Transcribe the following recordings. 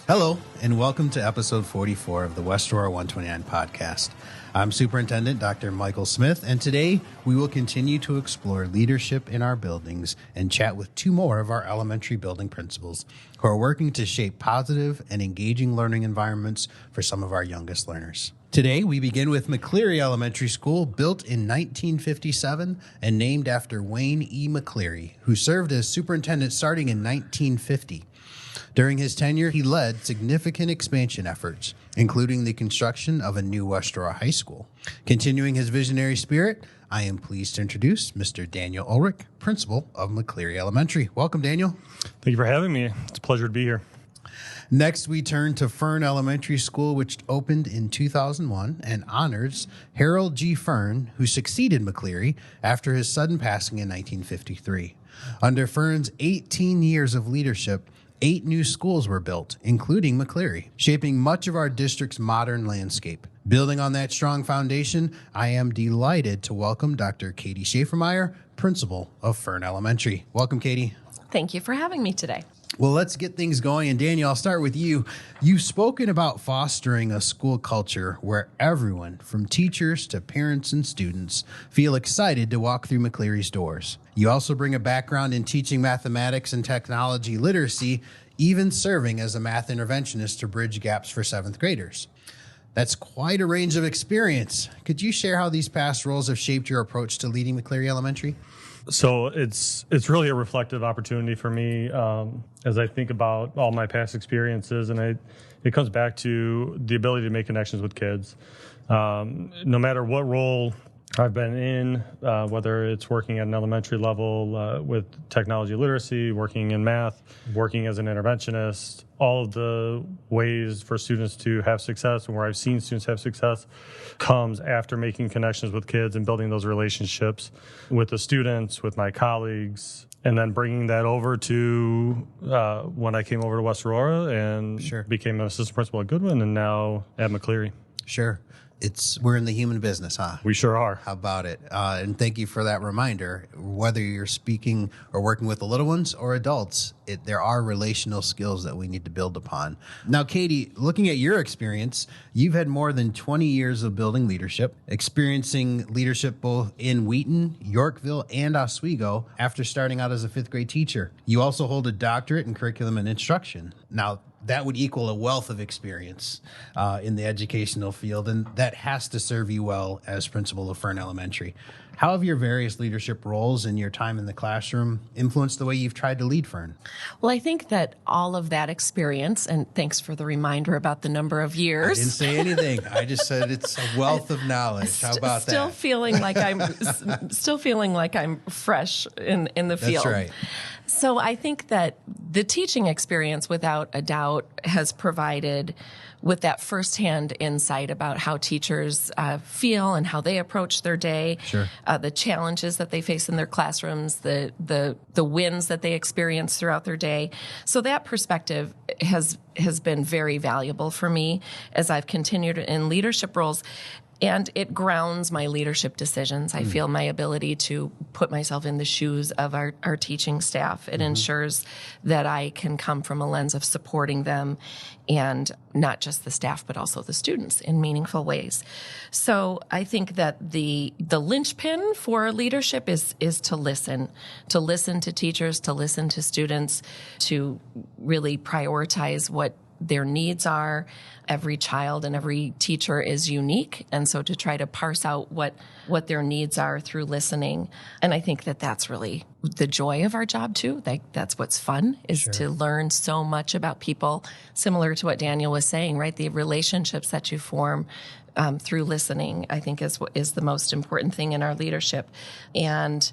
Hello, and welcome to episode 44 of the West Aurora 129 podcast. I'm Superintendent Dr. Michael Smith, and today we will continue to explore leadership in our buildings and chat with two more of our elementary building principals who are working to shape positive and engaging learning environments for some of our youngest learners. Today, we begin with McCleery Elementary School, built in 1957 and named after Wayne E. McCleery, who served as superintendent starting in 1950. During his tenure, he led significant expansion efforts, including the construction of a new West Aurora high school. Continuing his visionary spirit, I am pleased to introduce Mr. Daniel Ulrich, principal of McCleery Elementary. Welcome, Daniel. Thank you for having me. It's a pleasure to be here. Next, we turn to Fearn Elementary School, which opened in 2001 and honors Harold G. Fearn, who succeeded McCleery after his sudden passing in 1953. Under Fearn's 18 years of leadership, 8 new schools were built, including McCleery, shaping much of our district's modern landscape. Building on that strong foundation, I am delighted to welcome Dr. Katy Schafermeyer, principal of Fearn Elementary. Welcome, Katy. Thank you for having me today. Well, let's get things going. And Daniel, I'll start with you. You've spoken about fostering a school culture where everyone, from teachers to parents and students, feel excited to walk through McCleery's doors. You also bring a background in teaching mathematics and technology literacy, even serving as a math interventionist to bridge gaps for 7th graders. That's quite a range of experience. Could you share how these past roles have shaped your approach to leading McCleery Elementary? So it's really a reflective opportunity for me as I think about all my past experiences, and it comes back to the ability to make connections with kids. No matter what role I've been in, whether it's working at an elementary level with technology literacy, working in math, working as an interventionist, all of the ways for students to have success and where I've seen students have success comes after making connections with kids and building those relationships with the students, with my colleagues, and then bringing that over to when I came over to West Aurora and became an assistant principal at Goodwin and now at McCleery. Sure. We're in the human business, huh? We sure are. How about it? And thank you for that reminder. Whether you're speaking or working with the little ones or adults, there are relational skills that we need to build upon. Now, Katy, looking at your experience, you've had more than 20 years of building leadership, experiencing leadership both in Wheaton, Yorkville, and Oswego after starting out as a 5th grade teacher. You also hold a doctorate in curriculum and instruction. Now, that would equal a wealth of experience in the educational field, and that has to serve you well as principal of Fearn Elementary. How have your various leadership roles and your time in the classroom influenced the way you've tried to lead Fearn? Well, I think that all of that experience, and thanks for the reminder about the number of years. I didn't say anything. I just said it's a wealth of knowledge. How about still that? Still feeling like I'm fresh in the field. That's right. So I think that the teaching experience, without a doubt, has provided with that firsthand insight about how teachers feel and how they approach their day, the challenges that they face in their classrooms, the wins that they experience throughout their day. So that perspective has been very valuable for me as I've continued in leadership roles. And it grounds my leadership decisions. I feel my ability to put myself in the shoes of our teaching staff. It ensures that I can come from a lens of supporting them, and not just the staff, but also the students in meaningful ways. So I think that the linchpin for leadership is to listen to teachers, to listen to students, to really prioritize what their needs are. Every child and every teacher is unique, and so to try to parse out what their needs are through listening. And I think that that's really the joy of our job too. That's what's fun, is to learn so much about people, similar to what Daniel was saying, right? The relationships that you form through listening, I think is the most important thing in our leadership. And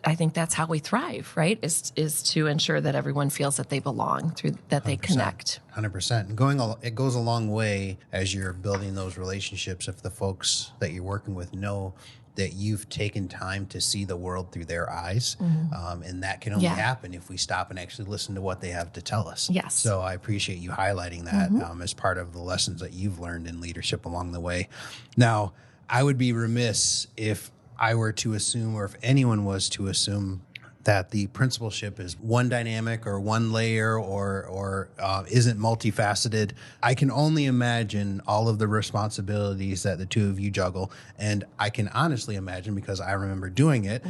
I think that's how we thrive, right? Is to ensure that everyone feels that they belong, that they connect. 100%. And it goes a long way as you're building those relationships if the folks that you're working with know that you've taken time to see the world through their eyes. And that can only happen if we stop and actually listen to what they have to tell us. Yes. So I appreciate you highlighting that as part of the lessons that you've learned in leadership along the way. Now, I would be remiss if I were to assume, or if anyone was to assume, that the principalship is one dynamic or one layer or isn't multifaceted. I can only imagine all of the responsibilities that the two of you juggle. And I can honestly imagine, because I remember doing it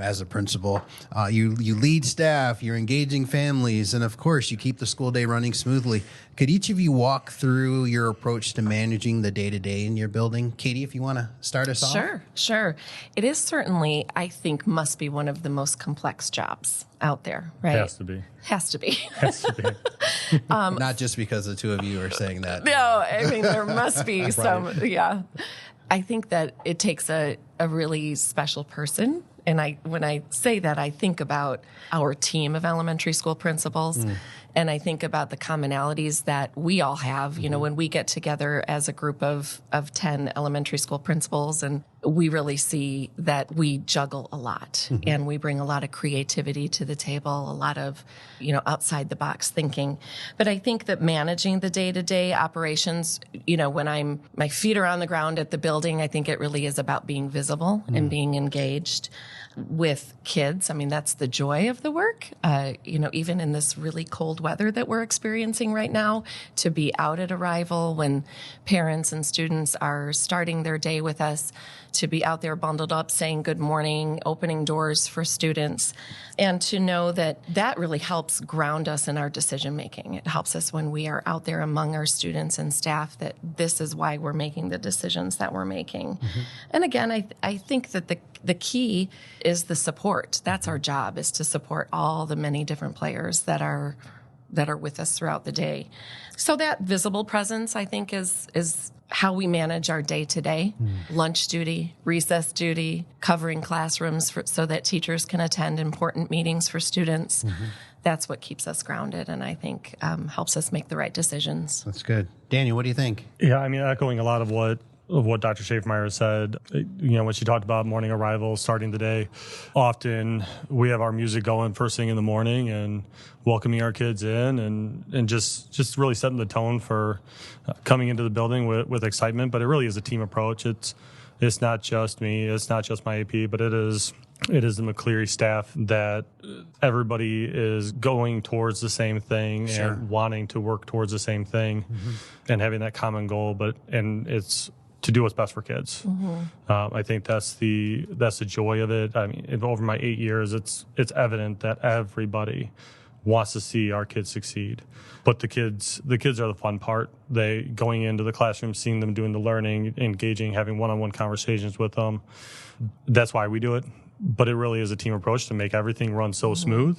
as a principal, you lead staff, you're engaging families, and of course you keep the school day running smoothly. Could each of you walk through your approach to managing the day-to-day in your building? Katie, if you want to start us off. Sure. It is certainly, I think, must be one of the most complex jobs out there, right? Has to be. Not just because the two of you are saying that. No, I mean, there must be some, yeah. I think that it takes a really special person. And when I say that, I think about our team of elementary school principals, and I think about the commonalities that we all have, you know, when we get together as a group of 10 elementary school principals, and we really see that we juggle a lot and we bring a lot of creativity to the table, a lot of, you know, outside the box thinking. But I think that managing the day-to-day operations, you know, when my feet are on the ground at the building, I think it really is about being visible and being engaged with kids. I mean, that's the joy of the work. You know, even in this really cold weather that we're experiencing right now, to be out at arrival when parents and students are starting their day with us, to be out there bundled up, saying good morning, opening doors for students, and to know that that really helps ground us in our decision making. It helps us when we are out there among our students and staff that this is why we're making the decisions that we're making. And again, I think that the key is the support. That's our job, is to support all the many different players that are with us throughout the day. So that visible presence, I think, is how we manage our day-to-day. Lunch duty, recess duty, covering classrooms so that teachers can attend important meetings for students. That's what keeps us grounded, and I think helps us make the right decisions. That's good. Daniel, what do you think? Yeah, I mean, echoing a lot of what Dr. Schafermeyer said, you know, when she talked about morning arrival, starting the day, often we have our music going first thing in the morning and welcoming our kids in and just really setting the tone for coming into the building with excitement. But it really is a team approach. It's not just me, it's not just my AP, but it is the McCleery staff, that everybody is going towards the same thing and wanting to work towards the same thing and having that common goal. And it's to do what's best for kids. I think that's the joy of it. I mean, over my 8 years, it's evident that everybody wants to see our kids succeed. But the kids are the fun part. They going into the classroom, seeing them doing the learning, engaging, having one-on-one conversations with them. That's why we do it. But it really is a team approach to make everything run so smooth,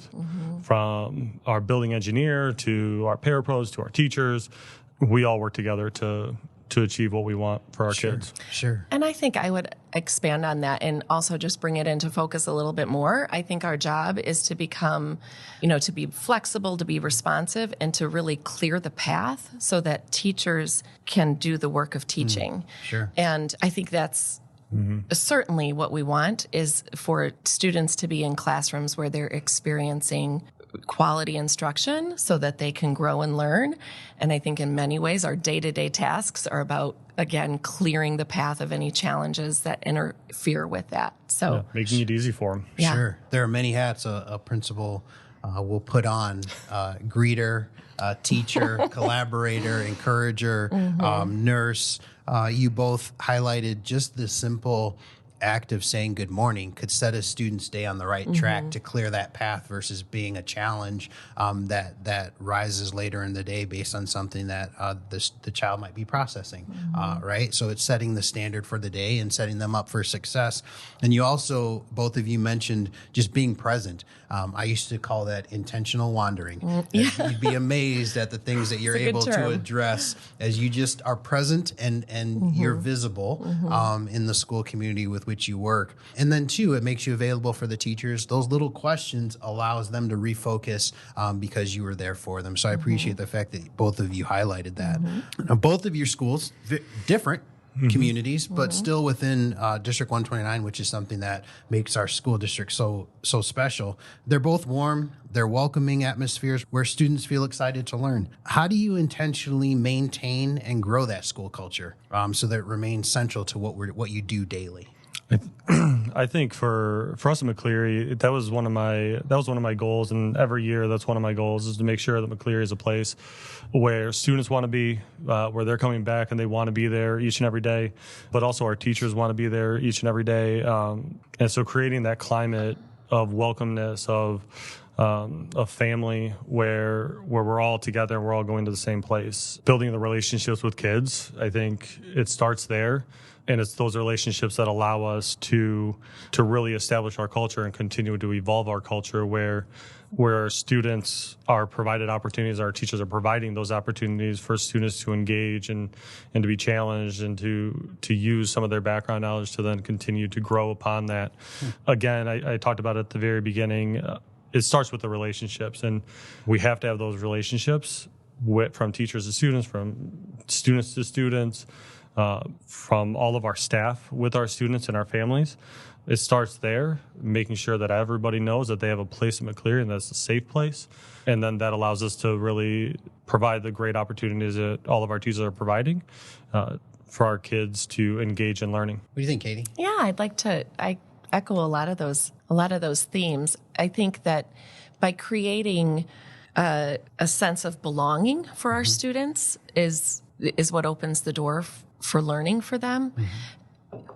from our building engineer to our parapros to our teachers. We all work together to achieve what we want for our kids. Sure. And I think I would expand on that and also just bring it into focus a little bit more. I think our job is to become, you know, to be flexible, to be responsive, and to really clear the path so that teachers can do the work of teaching. Sure. And I think that's certainly what we want, is for students to be in classrooms where they're experiencing quality instruction so that they can grow and learn. And I think in many ways our day-to-day tasks are about, again, clearing the path of any challenges that interfere with that. So making it easy for them. Yeah. Sure. There are many hats a principal will put on: greeter, teacher, collaborator, encourager, nurse. You both highlighted just the simple act of saying good morning could set a student's day on the right track to clear that path versus being a challenge that rises later in the day based on something that the child might be processing, right? So it's setting the standard for the day and setting them up for success. And you also, both of you mentioned just being present. I used to call that intentional wandering. You'd be amazed at the things that you're able to address as you just are present and you're visible in the school community with which you work. And then two, it makes you available for the teachers. Those little questions allows them to refocus because you were there for them. So I appreciate the fact that both of you highlighted that. Now, both of your schools, different communities, but still within District 129, which is something that makes our school district so special. They're both warm, they're welcoming atmospheres where students feel excited to learn. How do you intentionally maintain and grow that school culture so that it remains central to what you do daily? I think for us at McCleery, that was one of my goals, and every year that's one of my goals is to make sure that McCleery is a place where students want to be, where they're coming back and they want to be there each and every day, but also our teachers want to be there each and every day, and so creating that climate of welcomeness, of family where we're all together and we're all going to the same place. Building the relationships with kids, I think it starts there. And it's those relationships that allow us to really establish our culture and continue to evolve our culture where our students are provided opportunities, our teachers are providing those opportunities for students to engage and to be challenged and to use some of their background knowledge to then continue to grow upon that. Again, I talked about it at the very beginning. It starts with the relationships, and we have to have those relationships from teachers to students, from students to students, from all of our staff with our students and our families. It starts there, making sure that everybody knows that they have a place at McCleery and that's a safe place. And then that allows us to really provide the great opportunities that all of our teachers are providing for our kids to engage in learning. What do you think, Katie? Yeah, I echo a lot of those themes. I think that by creating a sense of belonging for our students is what opens the door for learning for them.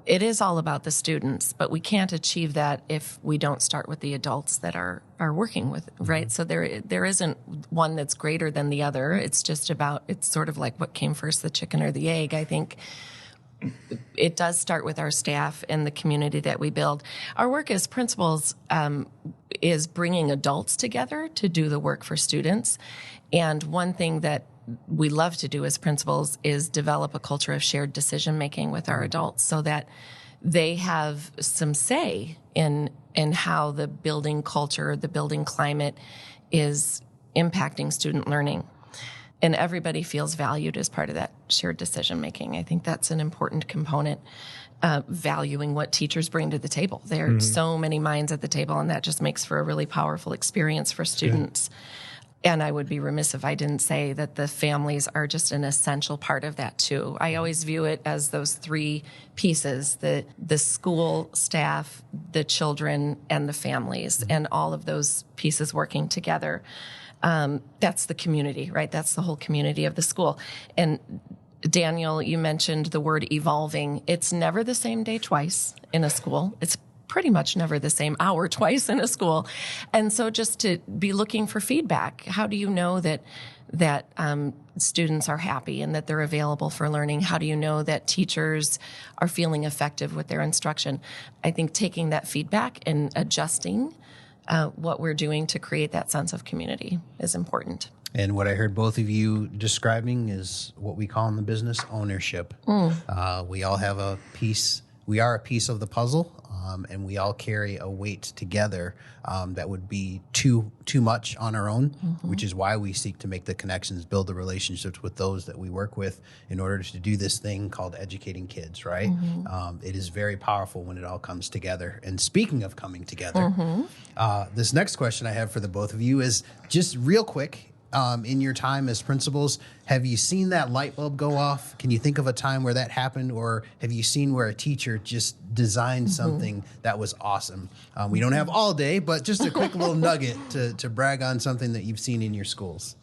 It is all about the students, but we can't achieve that if we don't start with the adults that are working with, right? So there isn't one that's greater than the other. It's just about, it's sort of like what came first, the chicken or the egg. I think it does start with our staff and the community that we build. Our work as principals is bringing adults together to do the work for students. And one thing that we love to do as principals is develop a culture of shared decision making with our adults so that they have some say in how the building culture, the building climate is impacting student learning. And everybody feels valued as part of that shared decision making. I think that's an important component, valuing what teachers bring to the table. There are so many minds at the table, and that just makes for a really powerful experience for students. Yeah. And I would be remiss if I didn't say that the families are just an essential part of that too. I always view it as those three pieces, the school staff, the children, and the families, and all of those pieces working together. That's the community, right? That's the whole community of the school. And Daniel, you mentioned the word evolving. It's never the same day twice in a school. It's pretty much never the same hour twice in a school. And so just to be looking for feedback. How do you know that students are happy and that they're available for learning? How do you know that teachers are feeling effective with their instruction? I think taking that feedback and adjusting what we're doing to create that sense of community is important. And what I heard both of you describing is what we call in the business ownership. We all have a piece. We are a piece of the puzzle, and we all carry a weight together that would be too much on our own, which is why we seek to make the connections, build the relationships with those that we work with in order to do this thing called educating kids, right? It is very powerful when it all comes together. And speaking of coming together, this next question I have for the both of you is just real quick. In your time as principals, have you seen that light bulb go off? Can you think of a time where that happened? Or have you seen where a teacher just designed something that was awesome? We don't have all day, but just a quick little nugget to brag on something that you've seen in your schools.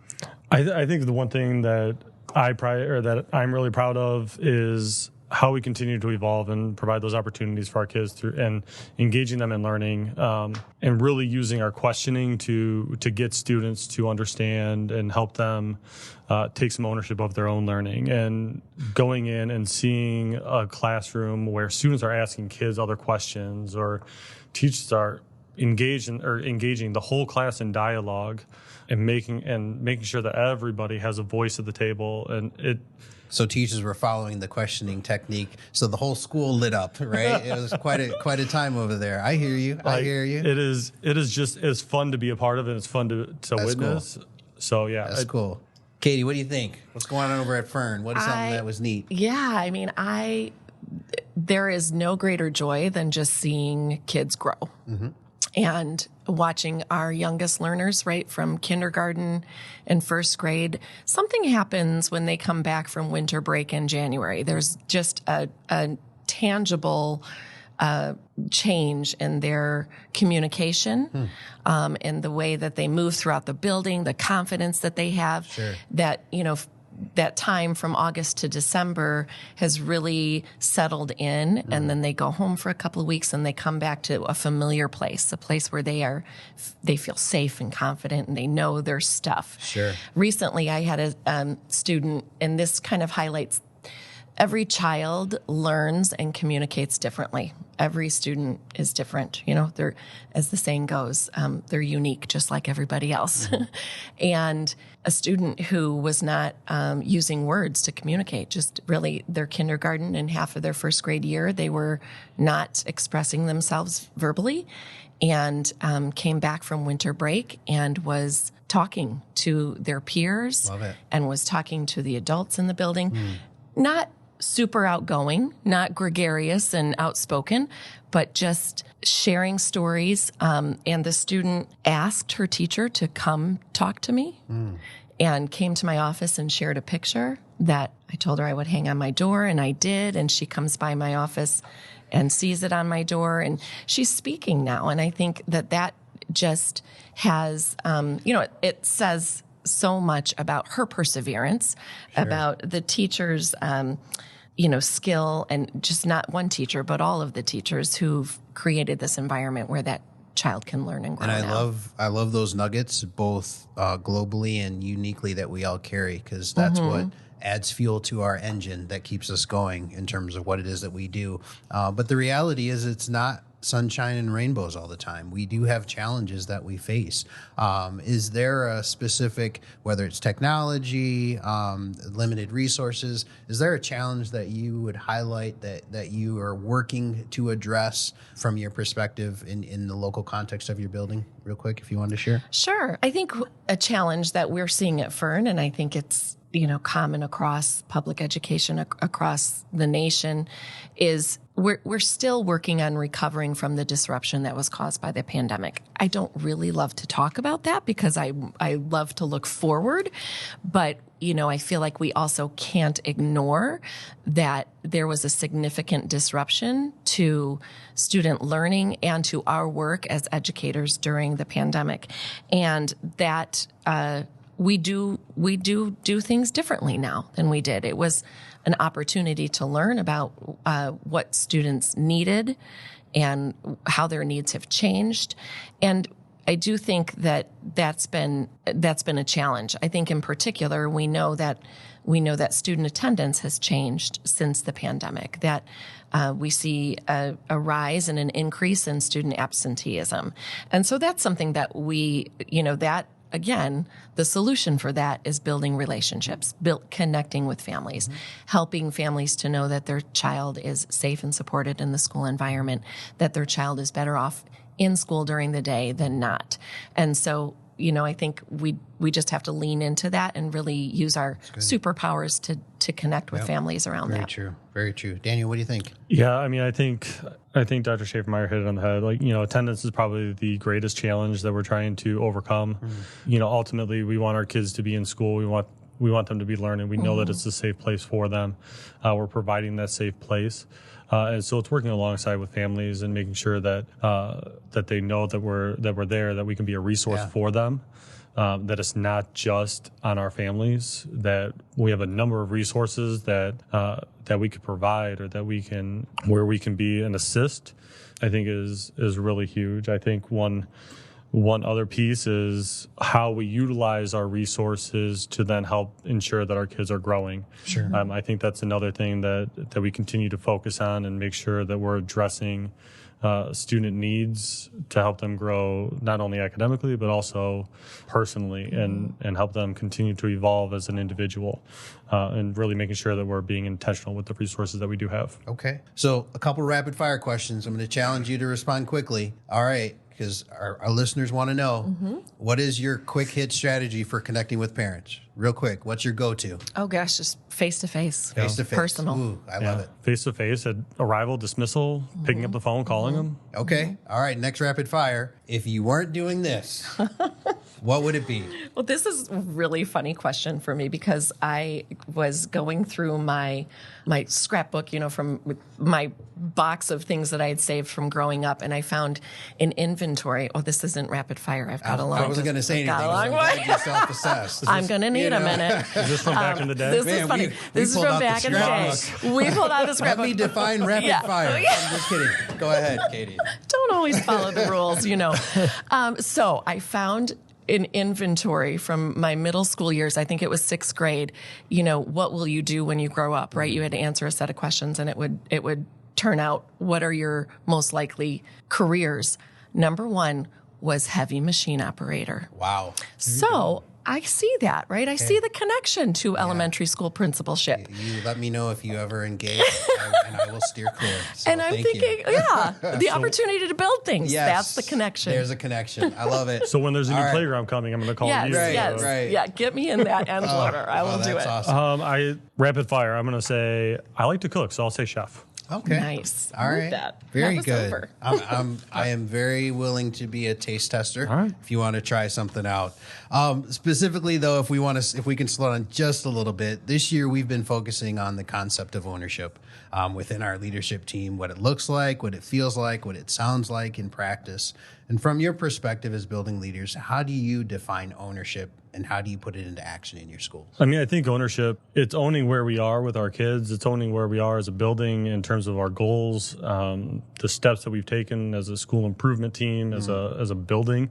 I think the one thing that I'm really proud of is how we continue to evolve and provide those opportunities for our kids through and engaging them in learning, and really using our questioning to get students to understand and help them take some ownership of their own learning, and going in and seeing a classroom where students are asking kids other questions or teachers are engaging the whole class in dialogue and making sure that everybody has a voice at the table. And so teachers were following the questioning technique. So the whole school lit up, right? It was quite a time over there. I hear you. I hear you. It is it's fun to be a part of it. It's fun to witness. Cool. So yeah, that's cool. Katie, what do you think? What's going on over at Fearn? What is something that was neat? Yeah, I mean, there is no greater joy than just seeing kids grow. And watching our youngest learners, right, from kindergarten and first grade, something happens when they come back from winter break in January. There's just a tangible change in their communication, in the way that they move throughout the building, the confidence that they have. Sure. That, that time from August to December has really settled in, and then they go home for a couple of weeks and they come back to a familiar place, a place where they feel safe and confident and they know their stuff. Sure. Recently, I had a student, and this kind of highlights every child learns and communicates differently. Every student is different. They're, as the saying goes, they're unique, just like everybody else. And a student who was not using words to communicate, just really their kindergarten and half of their first grade year, they were not expressing themselves verbally, and came back from winter break and was talking to their peers. Love it. And was talking to the adults in the building. Not super outgoing, not gregarious and outspoken, but just sharing stories. And the student asked her teacher to come talk to me and came to my office and shared a picture that I told her I would hang on my door, and I did. And she comes by my office and sees it on my door, and she's speaking now. And I think that just has, it says so much about her perseverance, about the teacher's, skill, and just not one teacher, but all of the teachers who've created this environment where that child can learn and grow. And I love those nuggets, both globally and uniquely, that we all carry, because that's what adds fuel to our engine that keeps us going in terms of what it is that we do. But the reality is, it's not sunshine and rainbows all the time. We do have challenges that we face. Is there a specific, whether it's technology, limited resources, is there a challenge that you would highlight that you are working to address from your perspective in the local context of your building, real quick, if you wanted to share? Sure. I think a challenge that we're seeing at Fearn, and I think it's common across public education across the nation, is we're still working on recovering from the disruption that was caused by the pandemic. I don't really love to talk about that because I love to look forward, but I feel like we also can't ignore that there was a significant disruption to student learning and to our work as educators during the pandemic, and that we do things differently now than we did. It was an opportunity to learn about what students needed and how their needs have changed. And I do think that's been a challenge. I think in particular, we know that student attendance has changed since the pandemic, that we see a rise and an increase in student absenteeism. And so that's something that again, the solution for that is building relationships, connecting with families, helping families to know that their child is safe and supported in the school environment, that their child is better off in school during the day than not. And so, I think we just have to lean into that and really use our superpowers to connect with families around that. Very true. Very true. Daniel, what do you think? Yeah, I think Dr. Schafermeyer hit it on the head. Attendance is probably the greatest challenge that we're trying to overcome. Ultimately, we want our kids to be in school. We want them to be learning. We know that it's a safe place for them. We're providing that safe place. And so it's working alongside with families and making sure that they know that we're there, that we can be a resource for them. That it's not just on our families, that we have a number of resources that we could provide, or where we can be an assist, I think is really huge. I think one other piece is how we utilize our resources to then help ensure that our kids are growing. Sure. I think that's another thing that we continue to focus on and make sure that we're addressing student needs to help them grow, not only academically, but also personally, and help them continue to evolve as an individual, and really making sure that we're being intentional with the resources that we do have. Okay. So a couple rapid fire questions. I'm going to challenge you to respond quickly. All right. Because our listeners want to know, what is your quick hit strategy for connecting with parents? Real quick, what's your go-to? Oh gosh, just face-to-face. Face-to-face. Personal. Ooh, I love it. Face-to-face at arrival, dismissal, picking up the phone, calling them. Okay. All right, next rapid fire. If you weren't doing this, What would it be? Well, this is a really funny question for me because I was going through my scrapbook, from my box of things that I had saved from growing up, and I found an inventory. Oh, this isn't rapid fire. I've got a long. I wasn't going to say anything. I'm glad you're self-assessed. I'm going to need a minute. Is this from back in the day? This is funny. This is from back in the day. We pulled out the scrapbook. Let me define rapid fire. I'm just kidding. Go ahead, Katie. Don't always follow the rules, So I found an inventory from my middle school years. I think it was 6th grade. What will you do when you grow up, right? You had to answer a set of questions, and it would turn out, what are your most likely careers? Number 1 was heavy machine operator. Wow. So I see that, right? I see the connection to elementary school principalship. You let me know if you ever engage, and I will steer clear. So and I'm thinking, the opportunity to build things. Yes, that's the connection. There's a connection. I love it. So when there's a new playground coming, I'm going to call you. Right. Yeah, get me in that end loader. I will do it. Awesome. Rapid fire. I'm going to say I like to cook, so I'll say chef. Okay. Nice. All right. That. Very that good. I am very willing to be a taste tester. All right. If you want to try something out. Specifically, though, if we can slow down just a little bit, this year we've been focusing on the concept of ownership within our leadership team, what it looks like, what it feels like, what it sounds like in practice. And from your perspective as building leaders, how do you define ownership and how do you put it into action in your schools? I think ownership, it's owning where we are with our kids. It's owning where we are as a building in terms of our goals, the steps that we've taken as a school improvement team, as a building,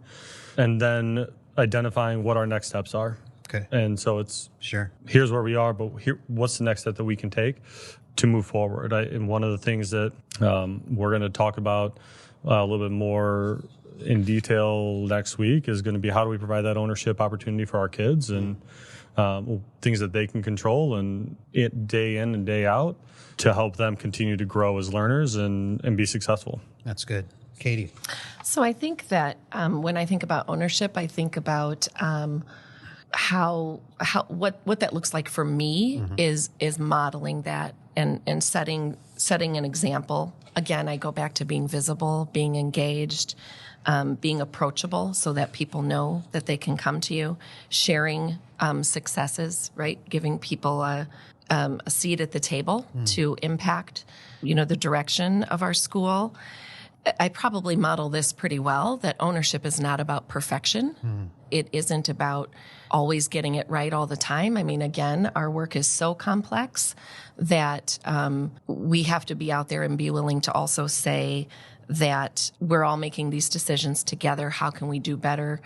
and then identifying what our next steps are. Okay. And so it's, sure, here's where we are, but what's the next step that we can take to move forward? And one of the things that we're going to talk about a little bit more in detail next week is going to be how do we provide that ownership opportunity for our kids and things that they can control and day in and day out to help them continue to grow as learners and be successful. That's good. Katie. So I think that when I think about ownership, I think about how what that looks like for me is modeling that and setting an example. Again, I go back to being visible, being engaged, being approachable so that people know that they can come to you, sharing successes, right? Giving people a seat at the table to impact, the direction of our school. I probably model this pretty well, that ownership is not about perfection. It isn't about always getting it right all the time. Again, our work is so complex that we have to be out there and be willing to also say that we're all making these decisions together. How can we do better?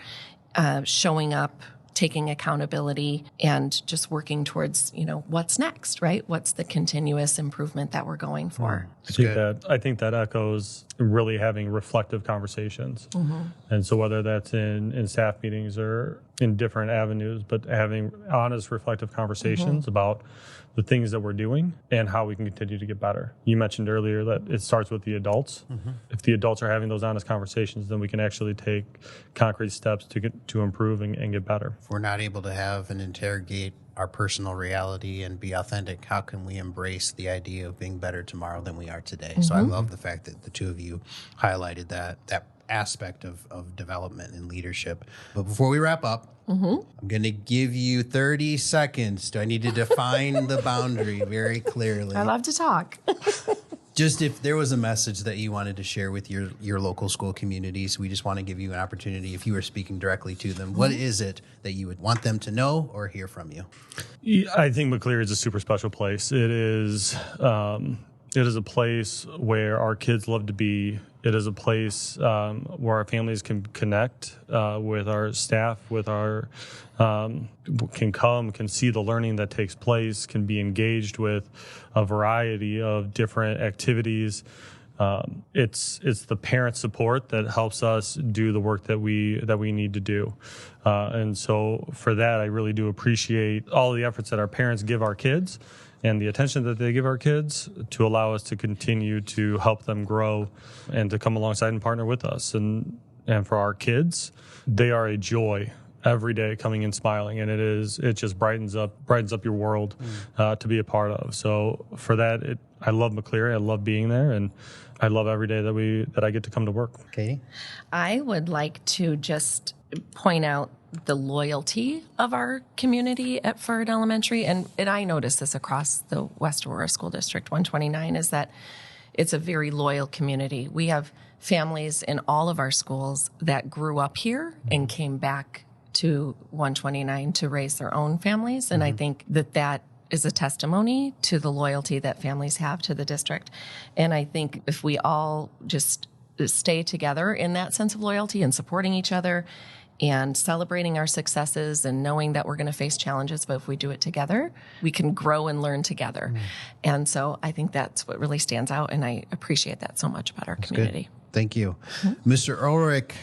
Showing up, taking accountability, and just working towards, what's next, right? What's the continuous improvement that we're going for? I think that echoes really having reflective conversations. And so whether that's in staff meetings or in different avenues, but having honest, reflective conversations about the things that we're doing and how we can continue to get better. You mentioned earlier that it starts with the adults. If the adults are having those honest conversations, then we can actually take concrete steps to improve and get better. If we're not able to have and interrogate our personal reality and be authentic, how can we embrace the idea of being better tomorrow than we are today? So I love the fact that the two of you highlighted that aspect of development and leadership. But before we wrap up, I'm going to give you 30 seconds. Do I need to define the boundary very clearly? I love to talk. Just if there was a message that you wanted to share with your local school communities, we just want to give you an opportunity, if you were speaking directly to them, what is it that you would want them to know or hear from you? I think McCleery is a super special place. It is a place where our kids love to be. It is a place where our families can connect with our staff, with our can see the learning that takes place, can be engaged with a variety of different activities. It's the parent support that helps us do the work that we need to do. And so for that, I really do appreciate all the efforts that our parents give our kids and the attention that they give our kids to allow us to continue to help them grow and to come alongside and partner with us. And for our kids, they are a joy every day coming in smiling, and it just brightens up your world to be a part of. So for that, I love McCleery. I love being there, and I love every day that I get to come to work. Katie? I would like to just point out the loyalty of our community at Fearn Elementary. And I notice this across the West Aurora School District 129, is that it's a very loyal community. We have families in all of our schools that grew up here and came back to 129 to raise their own families. And I think that is a testimony to the loyalty that families have to the district. And I think if we all just stay together in that sense of loyalty and supporting each other and celebrating our successes and knowing that we're going to face challenges, but if we do it together, we can grow and learn together. And so I think that's what really stands out, and I appreciate that so much about our community. Good. Thank you. Mr. Ulrich,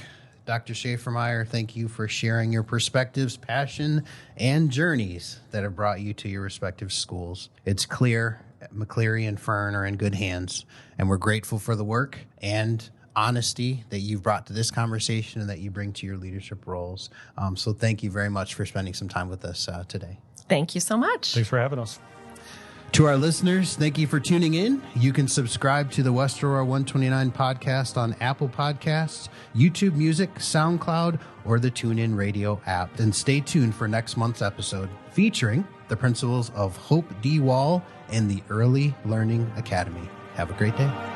Dr. Schafermeyer, thank you for sharing your perspectives, passion, and journeys that have brought you to your respective schools. It's clear McCleery and Fearn are in good hands, and we're grateful for the work and honesty that you've brought to this conversation and that you bring to your leadership roles. So thank you very much for spending some time with us today. Thank you so much. Thanks for having us. To our listeners, thank you for tuning in. You can subscribe to the West Aurora 129 podcast on Apple Podcasts, YouTube Music, SoundCloud, or the TuneIn Radio app. And stay tuned for next month's episode featuring the principals of Hope D. Wall and the Early Learning Academy. Have a great day.